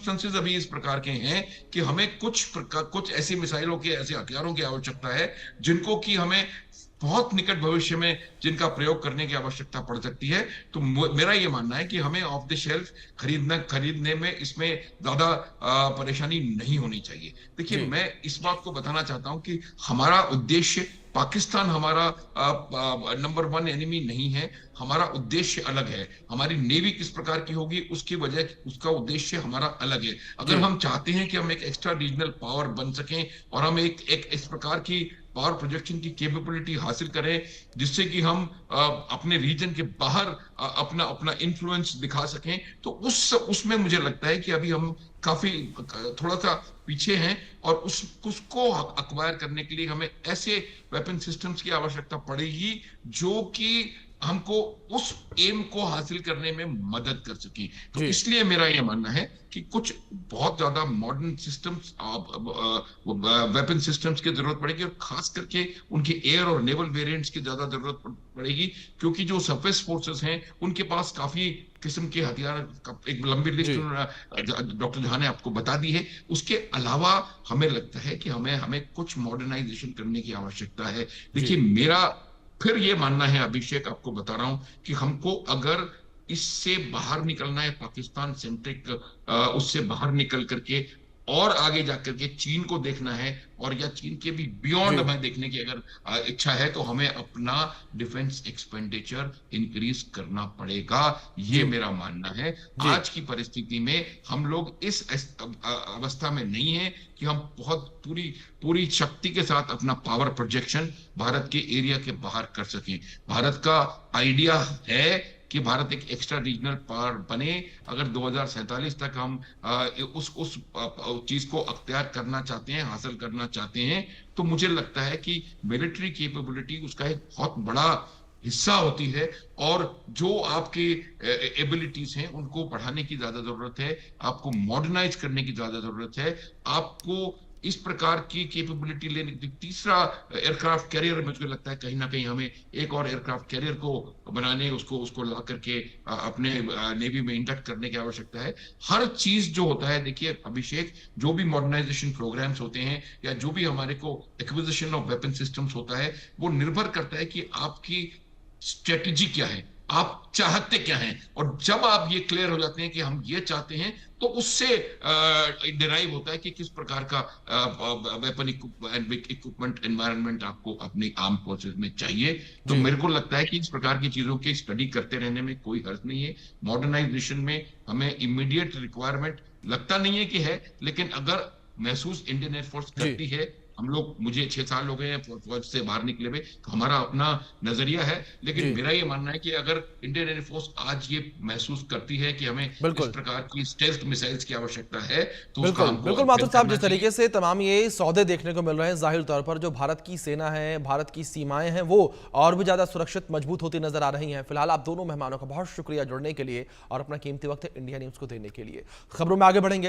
Circumstances अभी इस प्रकार के हैं कि हमें कुछ ऐसी मिसाइलों के, ऐसे हथियारों की आवश्यकता है जिनको कि हमें बहुत निकट भविष्य में जिनका प्रयोग करने की आवश्यकता पड़ सकती है। तो मेरा ये मानना है कि हमें ऑफ द शेल्फ खरीदने में इसमें ज्यादा परेशानी नहीं होनी चाहिए। देखिए, जी। मैं इस बात को बताना चाहता हूं कि हमारा उद्देश्य, पाकिस्तान हमारा नंबर वन एनिमी नहीं है। हमारा उद्देश्य अलग है। हमारी नेवी किस प्रकार की होगी उसकी वजह, उसका उद्देश्य हमारा अलग है। अगर जी। हम चाहते हैं कि हम एक एक्स्ट्रा रीजनल पावर बन सकें और हम एक एक इस प्रकार की पावर प्रोजेक्शन की कैपेबिलिटी हासिल करें जिससे कि हम अपने रीजन के बाहर अपना अपना इन्फ्लुएंस दिखा सकें, तो उसमें मुझे लगता है कि अभी हम काफी थोड़ा सा पीछे हैं। और उसको अक्वायर करने के लिए हमें ऐसे वेपन सिस्टम्स की आवश्यकता पड़ेगी जो कि हमको उस एम को हासिल करने में मदद कर सके। तो जी। इसलिए मेरा यह मानना है कि कुछ बहुत ज्यादा मॉडर्न सिस्टम्स, वेपन सिस्टम्स की जरूरत पड़ेगी, और खास करके उनके एयर और नेवल वेरिएंट्स की ज्यादा जरूरत पड़ेगी, क्योंकि जो सरफेस फोर्सेस हैं उनके पास काफी किस्म के हथियार का एक लंबी लिस्ट जी। डॉक्टर झा ने आपको बता दी है। उसके अलावा हमें लगता है कि हमें हमें कुछ मॉडर्नाइजेशन करने की आवश्यकता है। देखिए, जी। मेरा फिर ये मानना है अभिषेक, आपको बता रहा हूं कि हमको अगर इससे बाहर निकलना है, पाकिस्तान सेंट्रिक उससे बाहर निकल करके और आगे जाकर के चीन को देखना है, और या चीन के भी बियॉन्ड जी। हमें देखने की अगर इच्छा है, तो हमें अपना डिफेंस एक्सपेंडिचर इंक्रीज करना पड़ेगा। ये जी। मेरा मानना है। जी। आज की परिस्थिति में हम लोग इस अवस्था में नहीं है कि हम बहुत पूरी पूरी शक्ति के साथ अपना पावर प्रोजेक्शन भारत के एरिया के बाहर कर सकें। भारत का आइडिया है कि भारत एक एक्स्ट्रा रीजनल पावर बने। अगर 2047 तक हम उस चीज को अख्तियार करना चाहते हैं, हासिल करना चाहते हैं, तो मुझे लगता है कि मिलिट्री कैपेबिलिटी उसका एक बहुत बड़ा हिस्सा होती है। और जो आपके एबिलिटीज हैं उनको बढ़ाने की ज्यादा जरूरत है, आपको मॉडर्नाइज करने की ज्यादा जरूरत है, आपको इस प्रकार की कैपेबिलिटी लेने की। तीसरा, एयरक्राफ्ट कैरियर, मुझे लगता है कहीं ना कहीं हमें एक और एयरक्राफ्ट कैरियर को बनाने, उसको उसको ला करके अपने नेवी में इंडक्ट करने की आवश्यकता है। हर चीज जो होता है, देखिए अभिषेक, जो भी मॉडर्नाइजेशन प्रोग्राम्स होते हैं या जो भी हमारे को एक्विजिशन ऑफ वेपन सिस्टम्स होता है, वो निर्भर करता है कि आपकी स्ट्रेटेजी क्या है, आप चाहते क्या हैं। और जब आप ये क्लियर हो जाते हैं कि हम ये चाहते हैं, तो उससे डिराइव होता है कि किस प्रकार का वेपन इक्विपमेंट एनवायरनमेंट आपको अपनी आर्म फोर्सेस में चाहिए। तो जी। मेरे को लगता है कि इस प्रकार की चीजों की स्टडी करते रहने में कोई हर्ज नहीं है। मॉडर्नाइजेशन में हमें इमीडिएट रिक्वायरमेंट लगता नहीं है कि है, लेकिन अगर महसूस इंडियन एयरफोर्स जी। करती है, हम लोग, मुझे 6 साल हो गए हैं फौज से बाहर निकले हुए, तो हमारा अपना नजरिया है। लेकिन जी। मेरा ये मानना है कि अगर इंडियन एयरफोर्स आज ये महसूस करती है कि हमें इस बिल्कुल। प्रकार की स्टेल्थ मिसाइल्स की आवश्यकता है, तो उसका बिल्कुल, हमको बिल्कुल माथुर अध्ययन साहब, करना जिस चाहिए। तरीके से तमाम ये सौदे देखने को मिल रहे हैं, ज़ाहिर तौर पर जो भारत की सेना है, भारत की सीमाएँ हैं, वो और भी ज़्यादा सुरक्षित, मजबूत होती नज़र आ रही हैं। फिलहाल आप दोनों मेहमानों का बहुत शुक्रिया जुड़ने के लिए और अपना कीमती वक्त इंडिया न्यूज़ को देने के लिए। खबरों में आगे बढ़ेंगे।